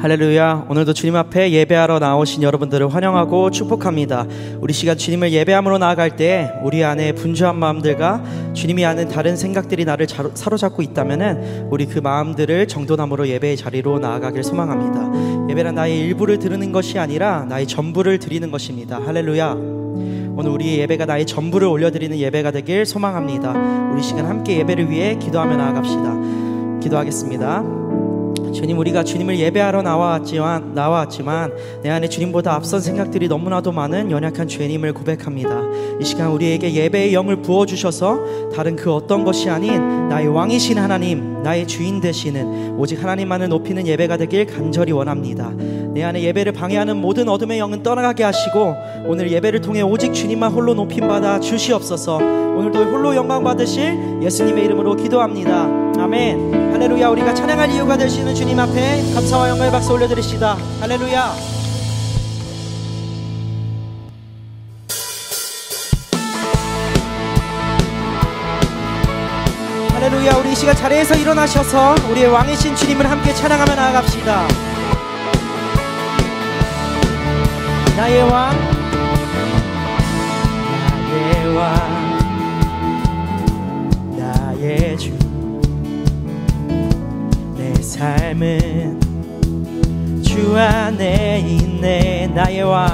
할렐루야. 오늘도 주님 앞에 예배하러 나오신 여러분들을 환영하고 축복합니다. 우리 시간 주님을 예배함으로 나아갈 때 우리 안에 분주한 마음들과 주님이 아는 다른 생각들이 나를 사로잡고 있다면 우리 그 마음들을 정돈함으로 예배의 자리로 나아가길 소망합니다. 예배란 나의 일부를 드리는 것이 아니라 나의 전부를 드리는 것입니다. 할렐루야. 오늘 우리의 예배가 나의 전부를 올려드리는 예배가 되길 소망합니다. 우리 시간 함께 예배를 위해 기도하며 나아갑시다. 기도하겠습니다. 주님, 우리가 주님을 예배하러 나와왔지만 내 안에 주님보다 앞선 생각들이 너무나도 많은 연약한 죄인임을 고백합니다. 이 시간 우리에게 예배의 영을 부어주셔서 다른 그 어떤 것이 아닌 나의 왕이신 하나님, 나의 주인 되시는 오직 하나님만을 높이는 예배가 되길 간절히 원합니다. 내 안에 예배를 방해하는 모든 어둠의 영은 떠나가게 하시고 오늘 예배를 통해 오직 주님만 홀로 높임받아 주시옵소서. 오늘도 홀로 영광 받으실 예수님의 이름으로 기도합니다. 아멘. 할렐루야. 우리가 찬양할 이유가 되시는 주님 앞에 감사와 영광의 박수 올려드립시다. 할렐루야. 할렐루야. 우리 이 시간 자리에서 일어나셔서 우리의 왕이신 주님을 함께 찬양하며 나아갑시다. 나의 왕, 나의 왕, 나의 주, 내 삶은 주 안에 있네. 나의 왕,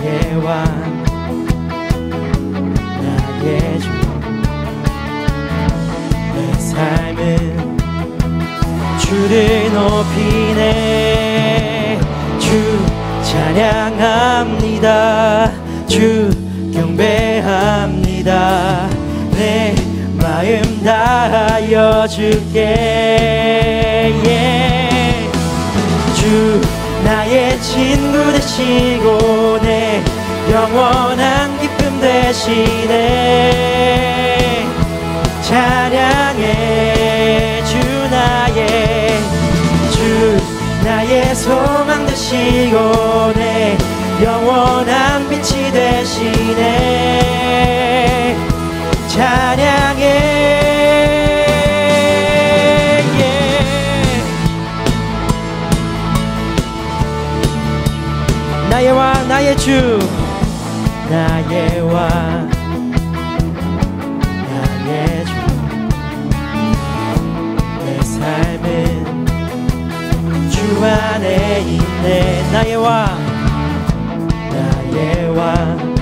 나의 왕, 나의 주, 내 삶은 주를 높이네. 주 찬양합니다. 주 경배합니다. 내 마음 다하여 주께. 주 나의 친구 되시고 내 영원한 기쁨 되시네. 찬양해. 주 나의 소망 되시고 내 영원한 빛이 되시네. 찬양해. 나의 왕, 나의 주, 나의 왕, 나의 주, 내 삶은 주 안에 있네. 나의 왕, 나의 왕,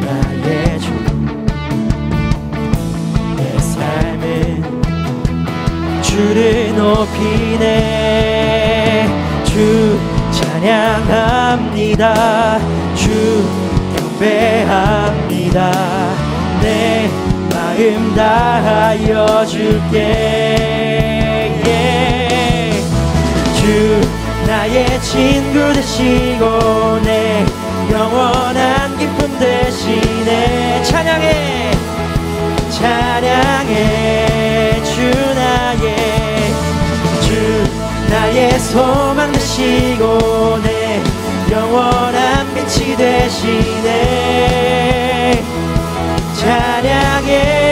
나의 주, 내 삶은 주를 높이네. 주 찬양합니다. 주 경배합니다. 내 마음 다하여 줄게. 주 나의 친구 되시고 내 영원한 기쁨 되시네. 찬양해. 찬양해. 주 나의 소망 되시고 내 영원한 빛이 되시네. 찬양해.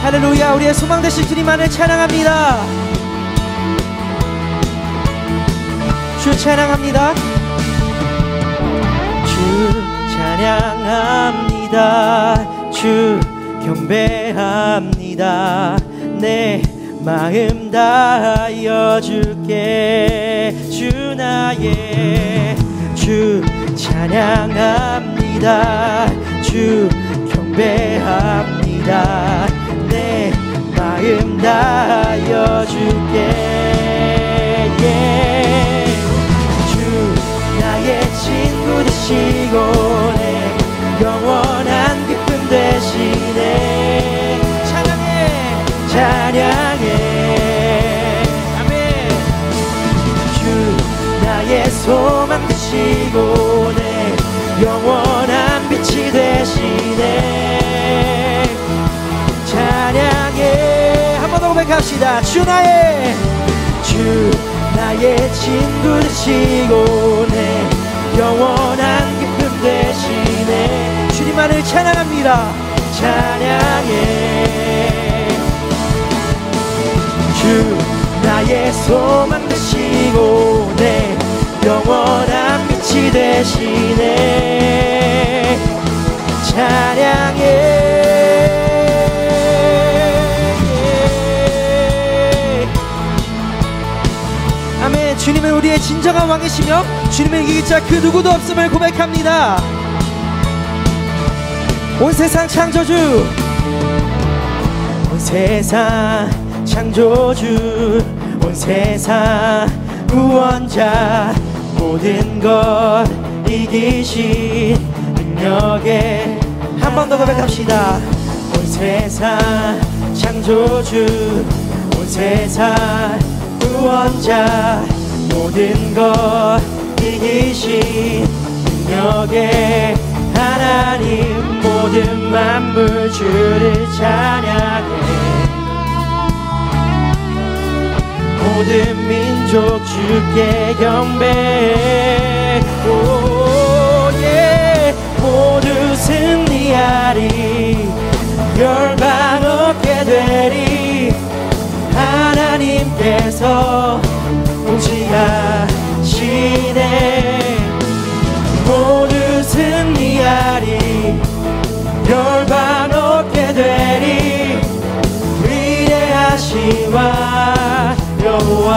할렐루야. 우리의 소망 되신 주님만을 찬양합니다. 주 찬양합니다. 주 찬양합니다. 주 경배합니다. 내 마음 다하여 줄게. 주 찬양합니다. 주 경배합니다. 내 마음 다하여 줄게. 주 나의 친구 되시고 내 영원한 기쁨 되시네. 찬양해. 아멘. 주 나의 소망 되시고 내 영원한 빛이 되시네. 찬양해. 한 번 더 고백합시다. 주 나의 친구 되시고 내 영원한 기쁨 되시네. 주님 주님만을 찬양합니다. 찬양해. 주 나의 소망 되시고 내 영원한 빛이 되시네. 찬양해. 아멘. 주님은 우리의 진정한 왕이시며 주님을 이길 자 그 누구도 없음을 고백합니다. 온 세상 창조주, 온 세상 창조주, 온 세상 구원자, 모든 것 이기신 능력에 한 번 더 고백합시다. 온 세상 창조주, 온 세상 구원자, 모든 것 이기신 능력의 하나님, 모든 만물 주를 찬양해. 모든 민족 주께 경배. 모두 승리하리, 열방 얻게 되리. 하나님께서 통치하시네. 모두 승리하리, 열방 얻게 되리. 위대하시와 여호와.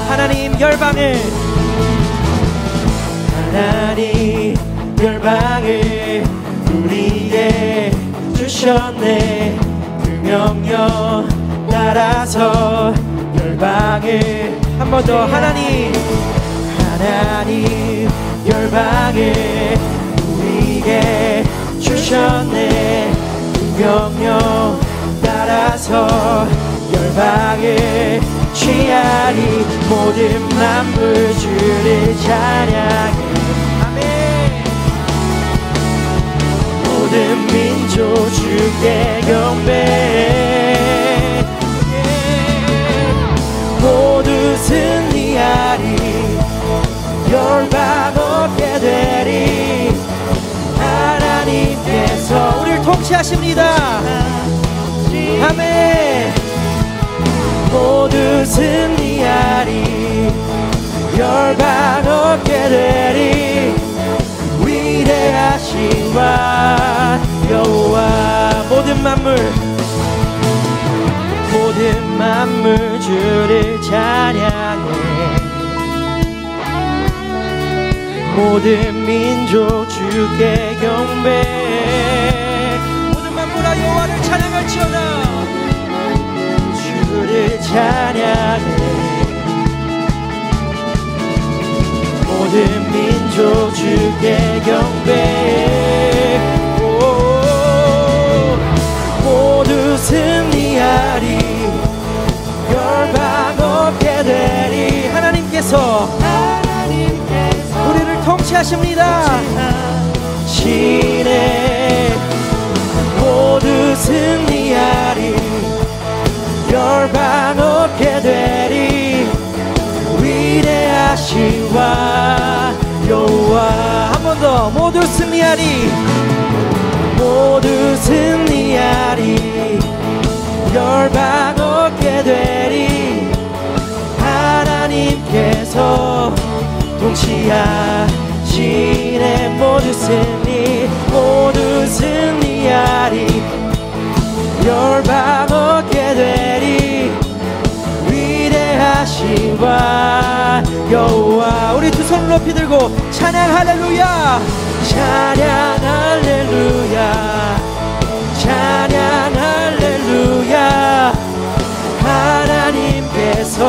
하나님 열방을, 하나님 열방을 우리에게 주셨네. 그 명령 따라서 열방을 한 번 더. 하나님, 하나님 열방을 우리에게 주셨네. 그 명령 따라서 열방을 취하리. 모든 만물 주를 찬양해. 아멘. 모든 민족 주께 경배. 모두 승리하리, 열방 얻게 되리. 하나님께서 우리를 통치하십니다. 아멘. 모두 승리하리, 열방 얻게 되리. 위대하시와 여호와. 모든 만물, 모든 만물 주를 찬양해. 모든 민족 주께 경배. 모든 만물아 여호와를 찬양할지어다. 주를 찬양해. 모든 민족 주께 경배. 모두 승리하리, 열방 얻게 되리. 하나님께서 우리를 통치하십니다. 시내 모두 승리하리, 열방 얻게 되리. 위대하시와 여호와. 한 번 더. 모두 승리하리, 모두 승리하리, 열방 얻게 되리. 하나님께서 통치하시네. 모두 승리, 모두 승리하리, 열방 얻게 되리. 위대하시와 여호와. 우리 두 손을 높이 들고 찬양 할렐루야. 찬양 할렐루야, 찬양 할렐루야. 하나님께서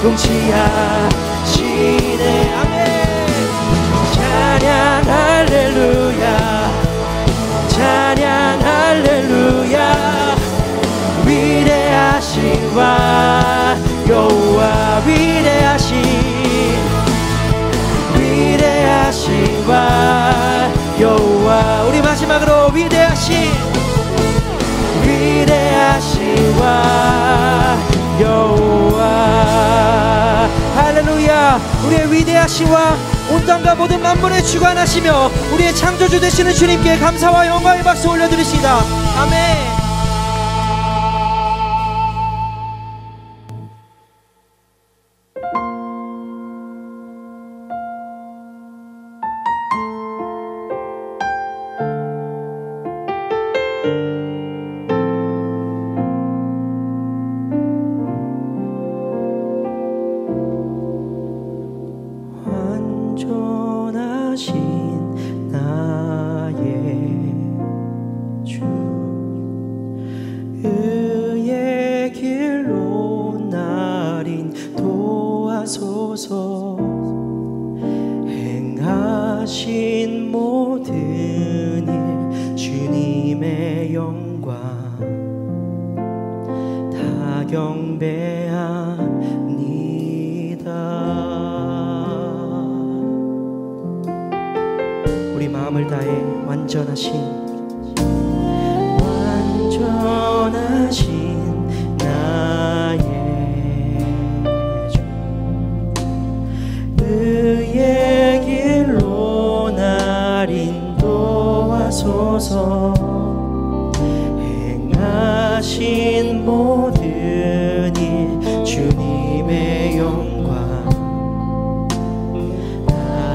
통치하시네. 아멘. 찬양 할렐루야, 찬양 할렐루야. 위대하시와 여호와. 위대하시와 여호와. 우리 마지막으로 위대하시와 여호와. 할렐루야. 우리의 위대하시와 온 땅과 모든 만물의 주관하시며 우리의 창조주 되시는 주님께 감사와 영광의 박수 올려드리시다. 아멘. 행하신 모든 일 주님의 영광 다 경배합니다. 우리 마음을 다해 완전하신 나의 주 의의 길로 날 인도하소서. 행하신 모든 일 주님의 영광 다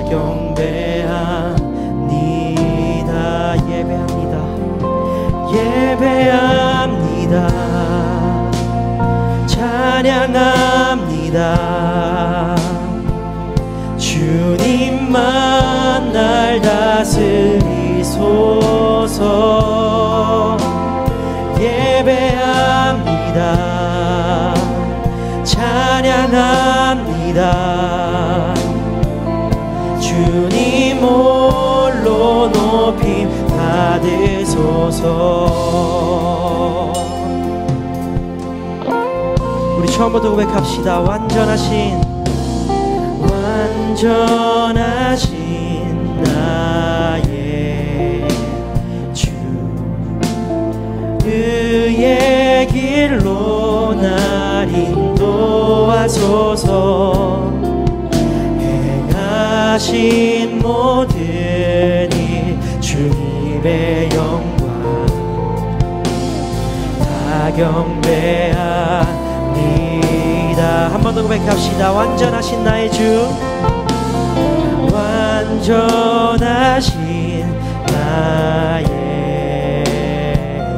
경배합니다. 예배합니다. 찬양합니다. 주님만 날 다스리소서. 예배합니다. 찬양합니다. 주님 홀로 높임 받으소서. 우리 처음부터 고백합시다. 완전하신 나의 주 의의 길로 날 인도하소서. 행하신 모든 일 주님의 영광 다 경배합니다. 한 번 더 고백합시다. 완전하신 나의 주 완전하신 나의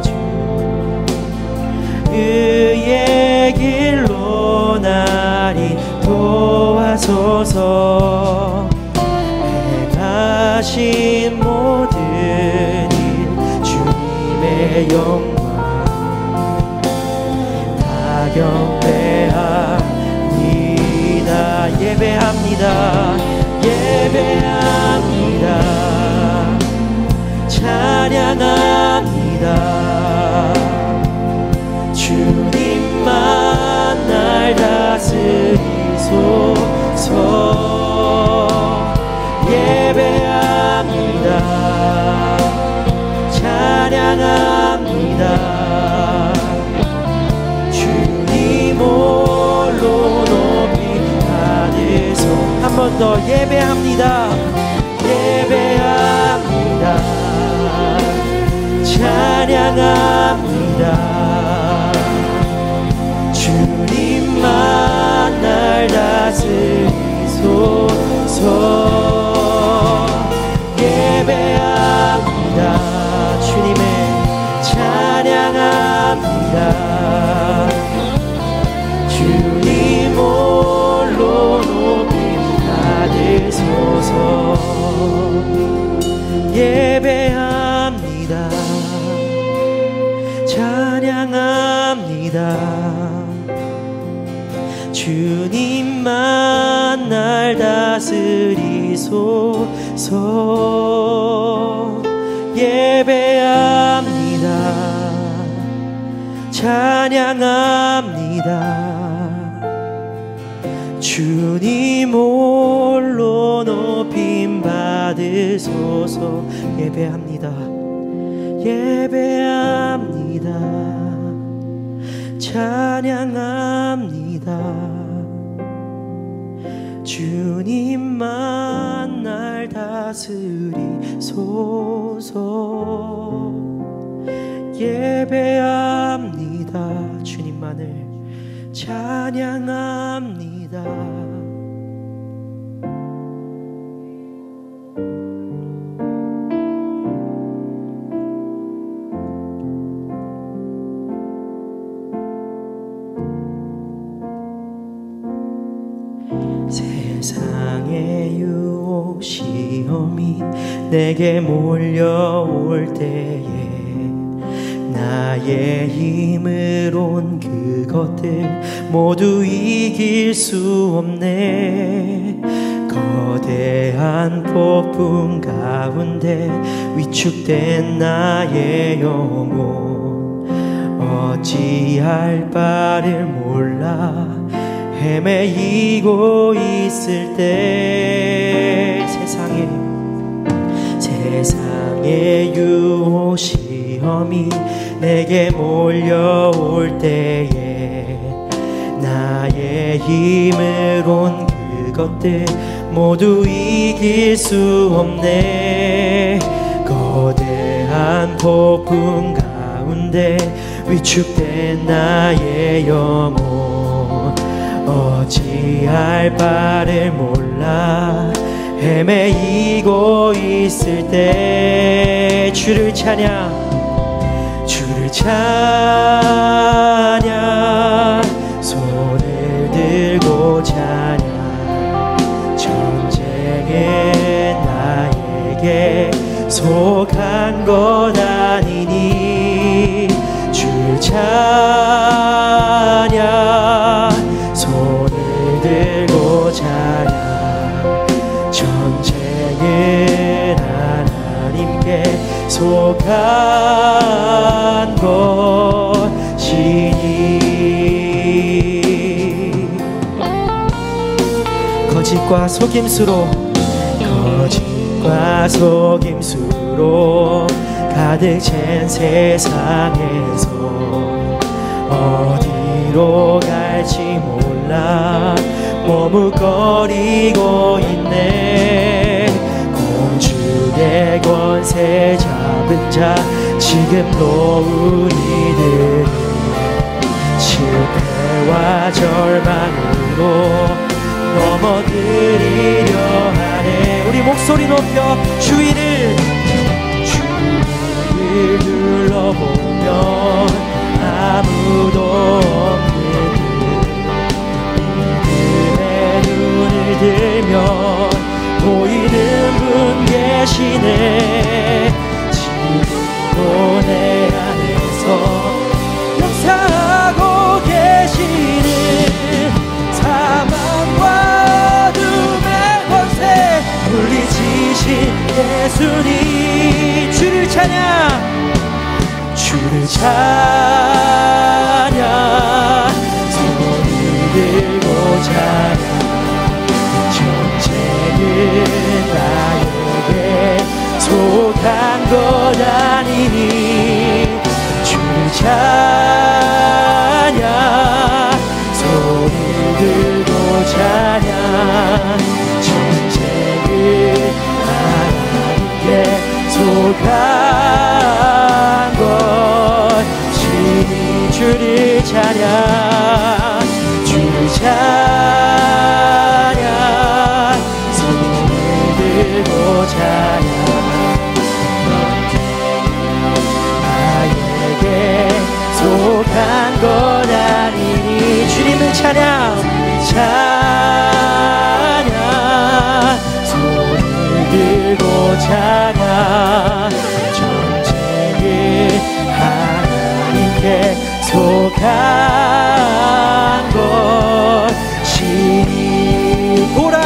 주 의의 길로 날 인도하소서. 행하신 모든 일 주님의 영광 다 경배합니다. 예배합니다. 예배합니다. 찬양합니다. 주님만 날 다스리소서. 예배합니다. 찬양합니다. 주님 홀로 높이 받으소. 한 번 더 예배합니다. 예배합니다. 찬양합니다. 주님만 날 다스리소서. 예배합니다. 주님의 찬양합니다. 주님 홀로 높이 받으소서. 예배합니다. 찬양합니다. 주님만 날 다스리소서. 예배합니다. 찬양합니다. 주님 홀로 높임 받으소서. 예배합니다. 예배합니다. 찬양합니다. 주님만 다스리소서. 예배합니다. 주님만을 찬양합니다. 세상의 유혹 시험이 내게 몰려올 때에 나의 힘으론 그것들 모두 이길 수 없네. 거대한 폭풍 가운데 위축된 나의 영혼 어찌할 바를 몰라 헤매이고 있을 때 세상의 유혹 시험이 내게 몰려올 때에 나의 힘으론 그것들 모두 이길 수 없네. 거대한 폭풍 가운데 위축된 나의 영혼 어찌할 바를 몰라 헤매이고 있을 때 주를 찬양 손을 들고 찬양 전쟁에 나에게 속한 것 아니니 주를 찬양 손을 들고 찬양 전쟁은 하나님께 속한 것이니. 거짓과 속임수로 가득 찬 세상에서 어디로 갈지 몰라 머뭇거리고 있네. 공중의 권세 잡은 자 지금도 우리들은 실패와 절망으로 넘어뜨리려 하네. 우리 목소리 높여 주위를 둘러보면 아무도 없는 믿음의 눈을 들면 보이는 분 계시네. 지금도 내 안에서 역사하고 계시는 사망과 어둠의 권세 물리치신 예수님 주를 찬양 손을 들고 찬양 전쟁은 나에게 속한 것 아니니 주를 찬양 손을 들고 찬양 전쟁은 하나님께 속한 것이니 주를 찬양 손을 들고 찬양 나에게 속한 것 아니니 주님을 찬양 손을 들고 찬양 전쟁은 하나님께 속한 것이니 보라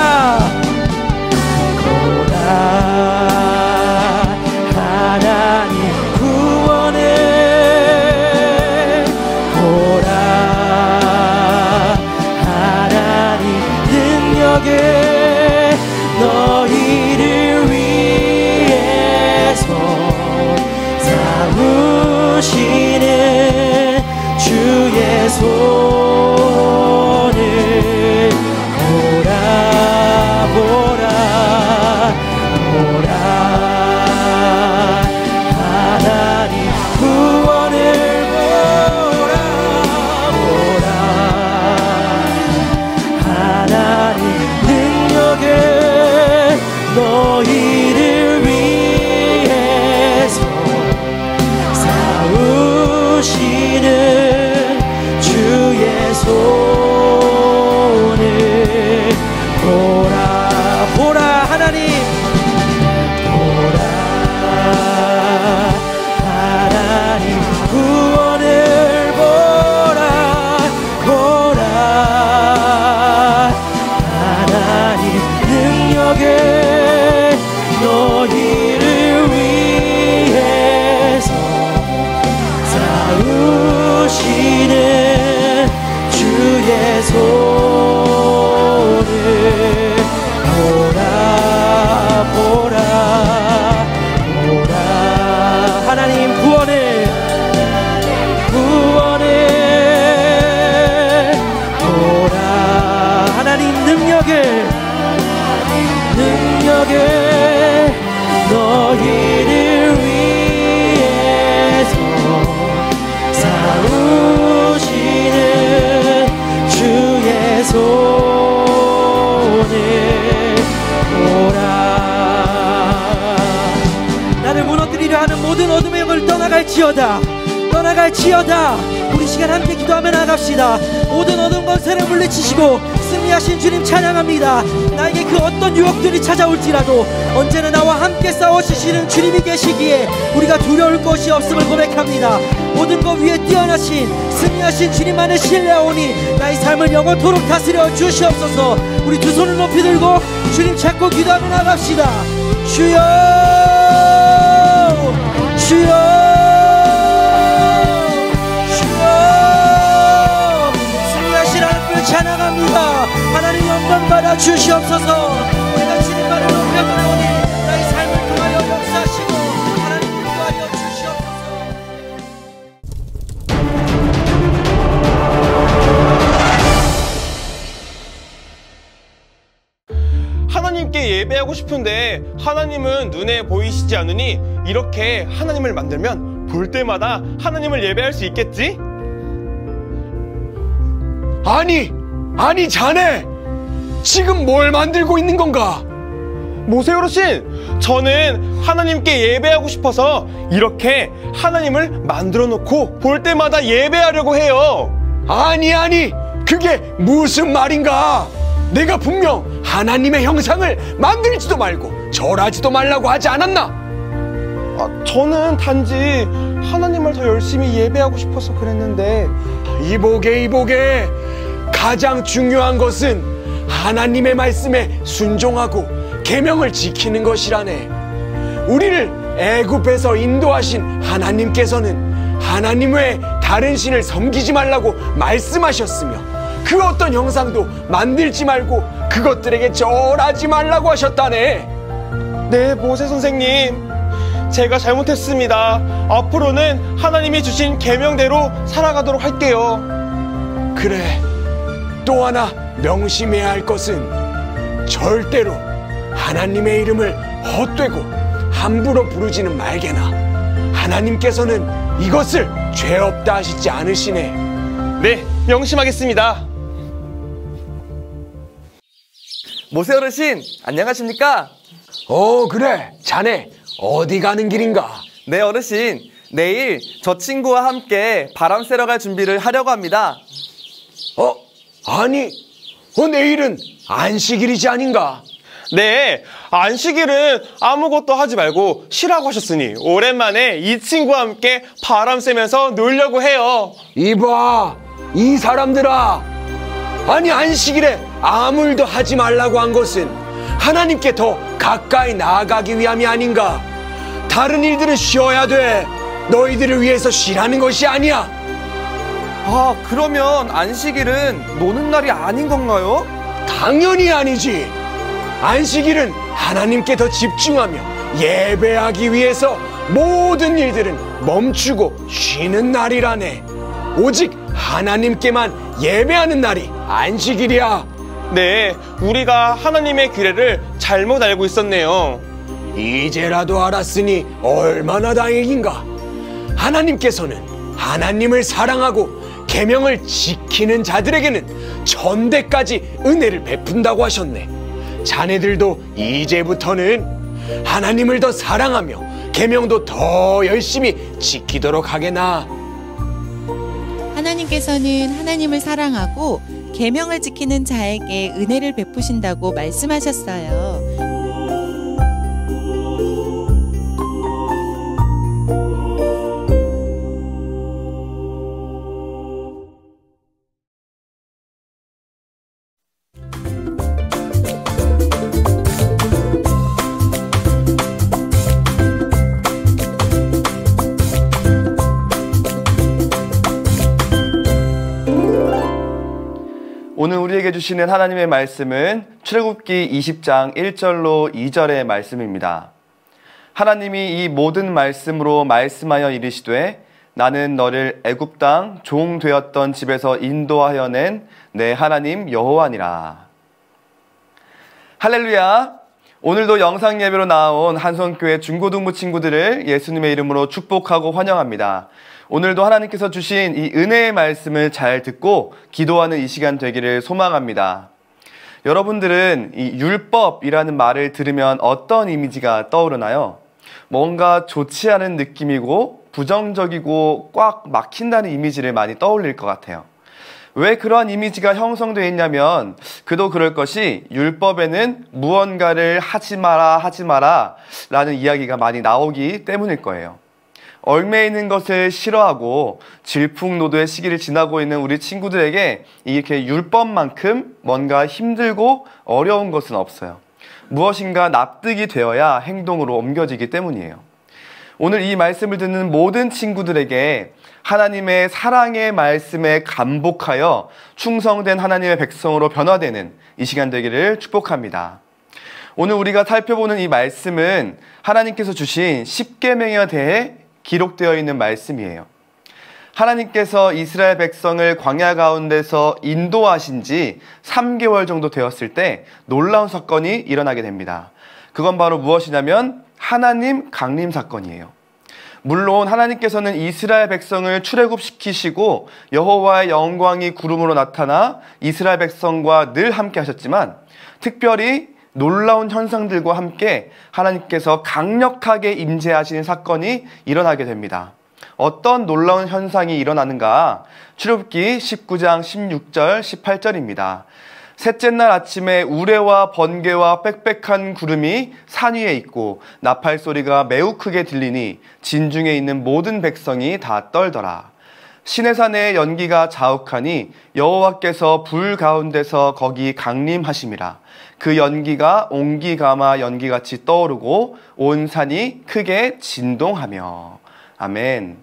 하나님 구원을 보라 하나님 능력을 너희를 위해서 싸우시는 주의 손을 보라 보라 하나님 보라 하나님 구원을 보라 보라 하나님 능력을 너희를 위해서 싸우시는 주의 손을 보라 보라 보라 하나님 구원을 보라 하나님 능력을 너희를 위해서 싸우시는 주의 손을 보라 나를 무너뜨리려 하는 모든 어둠의 영을 떠나갈지어다 우리 시간 함께 기도하며 나갑시다. 모든 어둠 권세를 물리치시고 승리하신 주님 찬양합니다. 나에게 그 어떤 유혹들이 찾아올지라도 언제나 나와 함께 싸워주시는 주님이 계시기에 우리가 두려울 것이 없음을 고백합니다. 모든 것 위에 뛰어나신 승리하신 주님만을 신뢰하오니 나의 삶을 영원토록 다스려 주시옵소서. 우리 두 손을 높이 들고 주님 찾고 기도하며 나갑시다. 주여 주여 찬양합니다. 하나님 영광 받아 주시옵소서. 우리가 주님만을 높여 부르오니 나의 삶을 통하여 역사하시고 하나님 인도하여 주시옵소서. 하나님께 예배하고 싶은데 하나님은 눈에 보이시지 않으니 이렇게 하나님을 만들면 볼 때마다 하나님을 예배할 수 있겠지? 아니 자네 지금 뭘 만들고 있는 건가? 모세 어르신, 저는 하나님께 예배하고 싶어서 이렇게 하나님을 만들어 놓고 볼 때마다 예배하려고 해요. 아니 그게 무슨 말인가? 내가 분명 하나님의 형상을 만들지도 말고 절하지도 말라고 하지 않았나? 저는 단지 하나님을 더 열심히 예배하고 싶어서 그랬는데. 이보게 가장 중요한 것은 하나님의 말씀에 순종하고 계명을 지키는 것이라네. 우리를 애굽에서 인도하신 하나님께서는 하나님 외에 다른 신을 섬기지 말라고 말씀하셨으며 그 어떤 형상도 만들지 말고 그것들에게 절하지 말라고 하셨다네. 네, 모세 선생님, 제가 잘못했습니다. 앞으로는 하나님이 주신 계명대로 살아가도록 할게요. 그래, 또 하나 명심해야 할 것은 절대로 하나님의 이름을 헛되고 함부로 부르지는 말게나. 하나님께서는 이것을 죄 없다 하시지 않으시네. 네, 명심하겠습니다. 모세 어르신, 안녕하십니까? 그래, 자네 어디 가는 길인가? 네, 어르신, 내일 저 친구와 함께 바람 쐬러 갈 준비를 하려고 합니다. 아니, 내일은 안식일이지 아닌가? 네, 안식일은 아무것도 하지 말고 쉬라고 하셨으니 오랜만에 이 친구와 함께 바람 쐬면서 놀려고 해요. 이봐, 이 사람들아, 아니 안식일에 아무 일도 하지 말라고 한 것은 하나님께 더 가까이 나아가기 위함이 아닌가? 다른 일들은 쉬어야 돼. 너희들을 위해서 쉬라는 것이 아니야. 그러면 안식일은 노는 날이 아닌 건가요? 당연히 아니지. 안식일은 하나님께 더 집중하며 예배하기 위해서 모든 일들은 멈추고 쉬는 날이라네. 오직 하나님께만 예배하는 날이 안식일이야. 네, 우리가 하나님의 규례를 잘못 알고 있었네요. 이제라도 알았으니 얼마나 다행인가. 하나님께서는 하나님을 사랑하고 계명을 지키는 자들에게는 천대까지 은혜를 베푼다고 하셨네. 자네들도 이제부터는 하나님을 더 사랑하며 계명도 더 열심히 지키도록 하게나. 하나님께 하나님께서는 하나님을 사랑하고 계명을 지키는 자에게 은혜를 베푸신다고 말씀하셨어요. 오늘 우리에게 주시는 하나님의 말씀은 출애굽기 20장 1절로 2절의 말씀입니다. 하나님이 이 모든 말씀으로 말씀하여 이르시되 나는 너를 애굽 땅 종 되었던 집에서 인도하여 낸 내 하나님 여호와니라. 할렐루야. 오늘도 영상 예배로 나온 한성교회 중고등부 친구들을 예수님의 이름으로 축복하고 환영합니다. 오늘도 하나님께서 주신 이 은혜의 말씀을 잘 듣고 기도하는 이 시간 되기를 소망합니다. 여러분들은 이 율법이라는 말을 들으면 어떤 이미지가 떠오르나요? 뭔가 좋지 않은 느낌이고 부정적이고 꽉 막힌다는 이미지를 많이 떠올릴 것 같아요. 왜 그러한 이미지가 형성되어 있냐면 그도 그럴 것이 율법에는 무언가를 하지 마라 라는 이야기가 많이 나오기 때문일 거예요. 얽매이는 있는 것을 싫어하고 질풍노도의 시기를 지나고 있는 우리 친구들에게 이렇게 율법만큼 뭔가 힘들고 어려운 것은 없어요. 무엇인가 납득이 되어야 행동으로 옮겨지기 때문이에요. 오늘 이 말씀을 듣는 모든 친구들에게 하나님의 사랑의 말씀에 감복하여 충성된 하나님의 백성으로 변화되는 이 시간 되기를 축복합니다. 오늘 우리가 살펴보는 이 말씀은 하나님께서 주신 십계명에 대해 기록되어 있는 말씀이에요. 하나님께서 이스라엘 백성을 광야 가운데서 인도하신 지 3개월 정도 되었을 때 놀라운 사건이 일어나게 됩니다. 그건 바로 무엇이냐면 하나님 강림 사건이에요. 물론 하나님께서는 이스라엘 백성을 출애굽시키시고 여호와의 영광이 구름으로 나타나 이스라엘 백성과 늘 함께 하셨지만 특별히 놀라운 현상들과 함께 하나님께서 강력하게 임재하시는 사건이 일어나게 됩니다. 어떤 놀라운 현상이 일어나는가? 출애굽기 19장 16절 18절입니다. 셋째 날 아침에 우레와 번개와 빽빽한 구름이 산 위에 있고 나팔 소리가 매우 크게 들리니 진중에 있는 모든 백성이 다 떨더라. 시내산의 연기가 자욱하니 여호와께서 불 가운데서 거기 강림하심이라. 그 연기가 옹기가마 연기같이 떠오르고 온 산이 크게 진동하며. 아멘.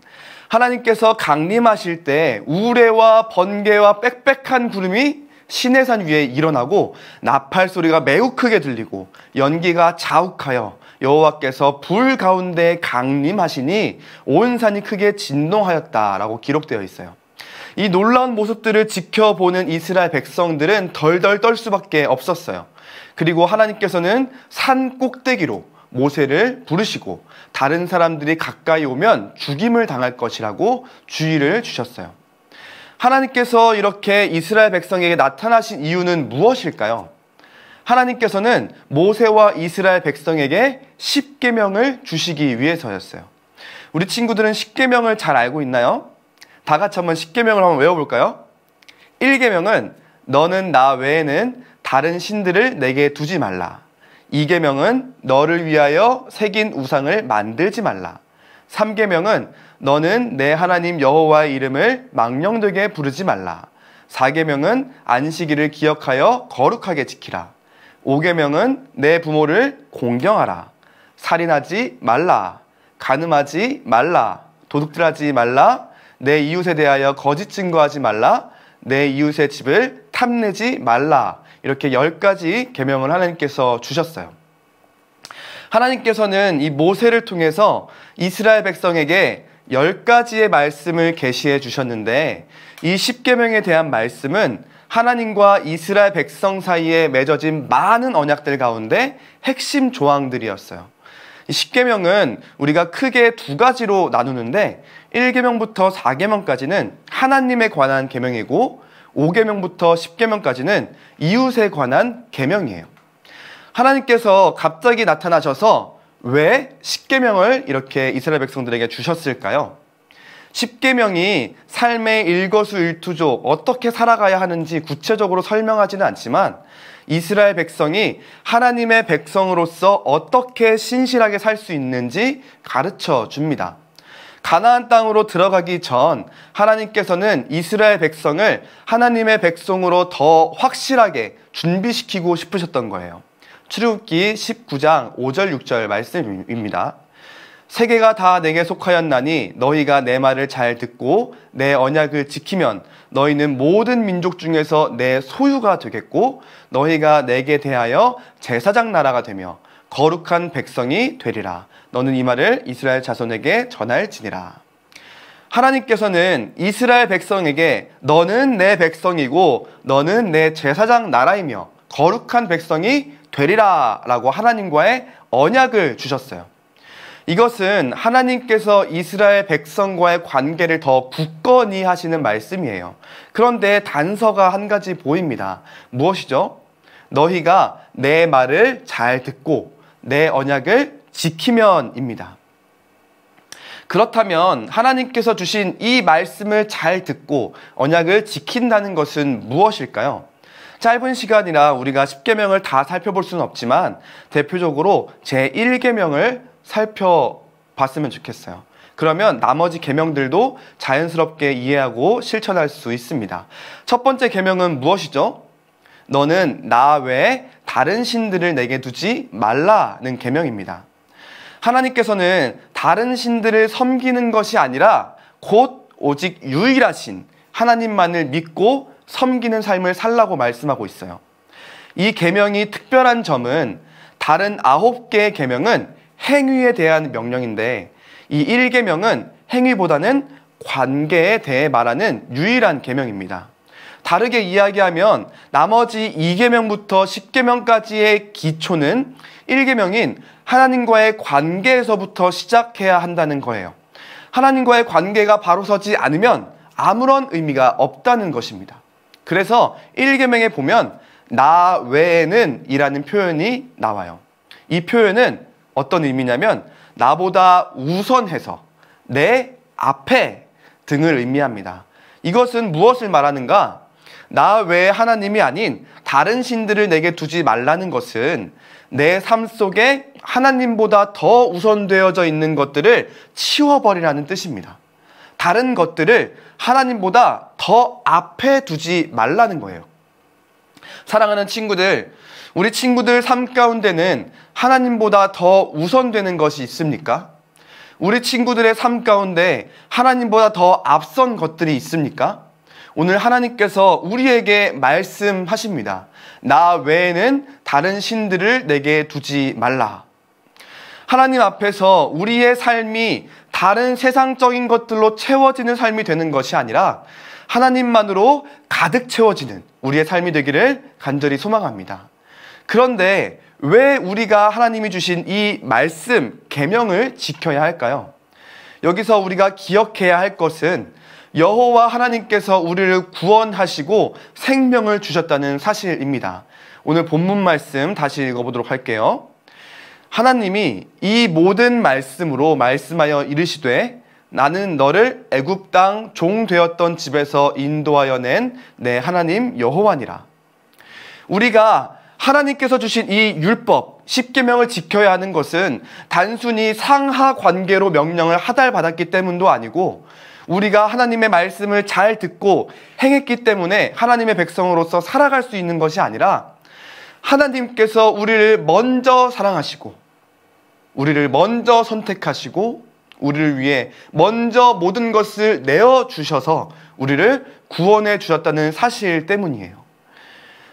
하나님께서 강림하실 때 우레와 번개와 빽빽한 구름이 시내산 위에 일어나고 나팔 소리가 매우 크게 들리고 연기가 자욱하여 여호와께서 불 가운데 강림하시니 온 산이 크게 진동하였다라고 기록되어 있어요. 이 놀라운 모습들을 지켜보는 이스라엘 백성들은 덜덜 떨 수밖에 없었어요. 그리고 하나님께서는 산 꼭대기로 모세를 부르시고 다른 사람들이 가까이 오면 죽임을 당할 것이라고 주의를 주셨어요. 하나님께서 이렇게 이스라엘 백성에게 나타나신 이유는 무엇일까요? 하나님께서는 모세와 이스라엘 백성에게 십계명을 주시기 위해서였어요. 우리 친구들은 십계명을 잘 알고 있나요? 다 같이 한번 십계명을 한번 외워볼까요? 1계명은 너는 나 외에는 다른 신들을 내게 두지 말라. 2계명은 너를 위하여 새긴 우상을 만들지 말라. 3계명은 너는 내 하나님 여호와의 이름을 망령되게 부르지 말라. 4계명은 안식일을 기억하여 거룩하게 지키라. 5계명은 내 부모를 공경하라. 살인하지 말라. 간음하지 말라. 도둑질하지 말라. 내 이웃에 대하여 거짓 증거하지 말라. 내 이웃의 집을 탐내지 말라. 이렇게 10가지 계명을 하나님께서 주셨어요. 하나님께서는 이 모세를 통해서 이스라엘 백성에게 10가지의 말씀을 계시해 주셨는데 이 십계명에 대한 말씀은 하나님과 이스라엘 백성 사이에 맺어진 많은 언약들 가운데 핵심 조항들이었어요. 이 십계명은 우리가 크게 2가지로 나누는데 1계명부터 4계명까지는 하나님에 관한 계명이고 5계명부터 10계명까지는 이웃에 관한 계명이에요. 하나님께서 갑자기 나타나셔서 왜 십계명을 이렇게 이스라엘 백성들에게 주셨을까요? 십계명이 삶의 일거수일투족 어떻게 살아가야 하는지 구체적으로 설명하지는 않지만 이스라엘 백성이 하나님의 백성으로서 어떻게 신실하게 살 수 있는지 가르쳐 줍니다. 가나안 땅으로 들어가기 전 하나님께서는 이스라엘 백성을 하나님의 백성으로 더 확실하게 준비시키고 싶으셨던 거예요. 출애굽기 19장 5절 6절 말씀입니다. 세계가 다 내게 속하였나니 너희가 내 말을 잘 듣고 내 언약을 지키면 너희는 모든 민족 중에서 내 소유가 되겠고 너희가 내게 대하여 제사장 나라가 되며 거룩한 백성이 되리라. 너는 이 말을 이스라엘 자손에게 전할지니라. 하나님께서는 이스라엘 백성에게 너는 내 백성이고 너는 내 제사장 나라이며 거룩한 백성이 되리라 라고 하나님과의 언약을 주셨어요. 이것은 하나님께서 이스라엘 백성과의 관계를 더 굳건히 하시는 말씀이에요. 그런데 단서가 한 가지 보입니다. 무엇이죠? 너희가 내 말을 잘 듣고 내 언약을 지키면입니다. 그렇다면 하나님께서 주신 이 말씀을 잘 듣고 언약을 지킨다는 것은 무엇일까요? 짧은 시간이라 우리가 10계명을 다 살펴볼 수는 없지만 대표적으로 제1계명을 살펴봤으면 좋겠어요. 그러면 나머지 계명들도 자연스럽게 이해하고 실천할 수 있습니다. 첫 번째 계명은 무엇이죠? 너는 나 외에 다른 신들을 내게 두지 말라는 계명입니다. 하나님께서는 다른 신들을 섬기는 것이 아니라 곧 오직 유일하신 하나님만을 믿고 섬기는 삶을 살라고 말씀하고 있어요. 이 계명이 특별한 점은 다른 9개의 계명은 행위에 대한 명령인데 이 1계명은 행위보다는 관계에 대해 말하는 유일한 계명입니다. 다르게 이야기하면 나머지 2계명부터 10계명까지의 기초는 1계명인 하나님과의 관계에서부터 시작해야 한다는 거예요. 하나님과의 관계가 바로 서지 않으면 아무런 의미가 없다는 것입니다. 그래서 1계명에 보면 나 외에는 이라는 표현이 나와요. 이 표현은 어떤 의미냐면 나보다 우선해서 내 앞에 등을 의미합니다. 이것은 무엇을 말하는가? 나 외에 하나님이 아닌 다른 신들을 내게 두지 말라는 것은 내 삶 속에 하나님보다 더 우선되어져 있는 것들을 치워버리라는 뜻입니다. 다른 것들을 하나님보다 더 앞에 두지 말라는 거예요. 사랑하는 친구들, 우리 친구들 삶 가운데는 하나님보다 더 우선되는 것이 있습니까? 우리 친구들의 삶 가운데 하나님보다 더 앞선 것들이 있습니까? 오늘 하나님께서 우리에게 말씀하십니다. 나 외에는 다른 신들을 내게 두지 말라. 하나님 앞에서 우리의 삶이 다른 세상적인 것들로 채워지는 삶이 되는 것이 아니라 하나님만으로 가득 채워지는 우리의 삶이 되기를 간절히 소망합니다. 그런데 왜 우리가 하나님이 주신 이 말씀, 계명을 지켜야 할까요? 여기서 우리가 기억해야 할 것은 여호와 하나님께서 우리를 구원하시고 생명을 주셨다는 사실입니다. 오늘 본문 말씀 다시 읽어보도록 할게요. 하나님이 이 모든 말씀으로 말씀하여 이르시되 나는 너를 애굽 땅 종 되었던 집에서 인도하여 낸 내 하나님 여호와니라. 우리가 하나님께서 주신 이 율법, 10계명을 지켜야 하는 것은 단순히 상하 관계로 명령을 하달받았기 때문도 아니고 우리가 하나님의 말씀을 잘 듣고 행했기 때문에 하나님의 백성으로서 살아갈 수 있는 것이 아니라 하나님께서 우리를 먼저 사랑하시고 우리를 먼저 선택하시고 우리를 위해 먼저 모든 것을 내어주셔서 우리를 구원해 주셨다는 사실 때문이에요.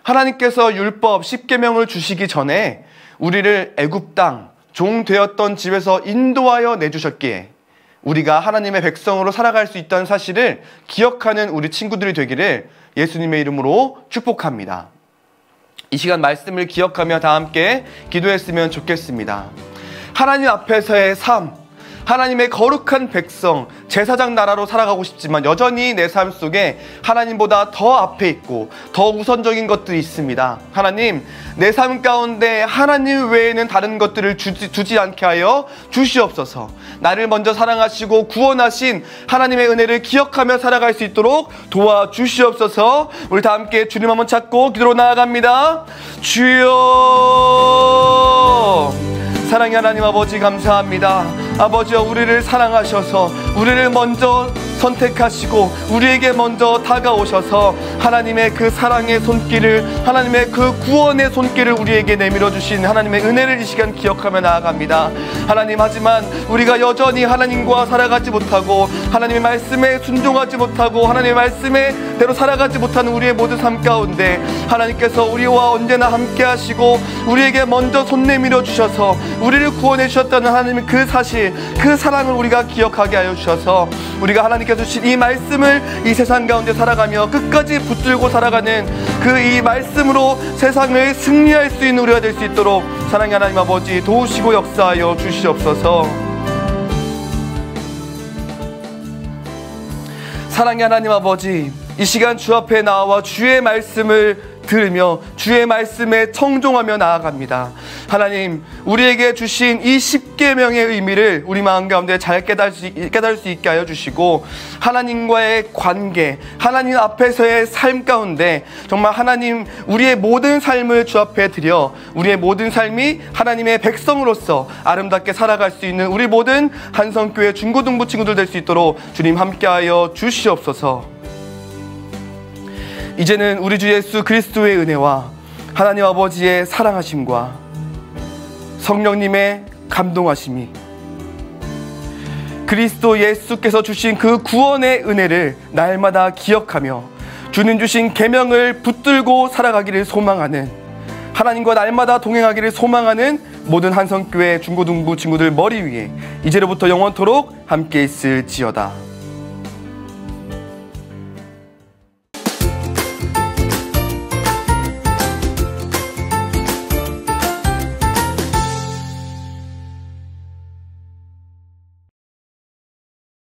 하나님께서 율법 10계명을 주시기 전에 우리를 애굽 땅 종 되었던 집에서 인도하여 내주셨기에 우리가 하나님의 백성으로 살아갈 수 있다는 사실을 기억하는 우리 친구들이 되기를 예수님의 이름으로 축복합니다. 이 시간 말씀을 기억하며 다 함께 기도했으면 좋겠습니다. 하나님 앞에서의 삶, 하나님의 거룩한 백성, 제사장 나라로 살아가고 싶지만 여전히 내 삶 속에 하나님보다 더 앞에 있고 더 우선적인 것들이 있습니다. 하나님, 내 삶 가운데 하나님 외에는 다른 것들을 두지 않게 하여 주시옵소서. 나를 먼저 사랑하시고 구원하신 하나님의 은혜를 기억하며 살아갈 수 있도록 도와주시옵소서. 우리 다 함께 주님 한번 찾고 기도로 나아갑니다. 주여, 사랑의 하나님 아버지, 감사합니다. 아버지여, 우리를 사랑하셔서 우리를 먼저 선택하시고 우리에게 먼저 다가오셔서 하나님의 그 사랑의 손길을, 하나님의 그 구원의 손길을 우리에게 내밀어 주신 하나님의 은혜를 이 시간 기억하며 나아갑니다. 하나님, 하지만 우리가 여전히 하나님과 살아가지 못하고 하나님의 말씀에 순종하지 못하고 하나님의 말씀에대로 살아가지 못하는 우리의 모든 삶 가운데 하나님께서 우리와 언제나 함께 하시고 우리에게 먼저 손 내밀어 주셔서 우리를 구원해 주셨다는 하나님의 그 사실, 그 사랑을 우리가 기억하게 하여 주셔서 우리가 하나님께서 주신 이 말씀을 이 세상 가운데 살아가며 끝까지 붙들고 살아가는 그 이 말씀으로 세상을 승리할 수 있는 우리가 될 수 있도록 사랑의 하나님 아버지 도우시고 역사하여 주시옵소서. 사랑의 하나님 아버지, 이 시간 주 앞에 나와 주의 말씀을 들으며 주의 말씀에 청종하며 나아갑니다. 하나님, 우리에게 주신 이 10계명의 의미를 우리 마음 가운데 잘 깨달을 수 있게 하여 주시고 하나님과의 관계, 하나님 앞에서의 삶 가운데 정말 하나님, 우리의 모든 삶을 주 앞에 드려 우리의 모든 삶이 하나님의 백성으로서 아름답게 살아갈 수 있는 우리 모든 한성교회 중고등부 친구들 될 수 있도록 주님 함께하여 주시옵소서. 이제는 우리 주 예수 그리스도의 은혜와 하나님 아버지의 사랑하심과 성령님의 감동하심이, 그리스도 예수께서 주신 그 구원의 은혜를 날마다 기억하며 주님 주신 계명을 붙들고 살아가기를 소망하는, 하나님과 날마다 동행하기를 소망하는 모든 한성교회 중고등부 친구들 머리 위에 이제로부터 영원토록 함께 있을지어다.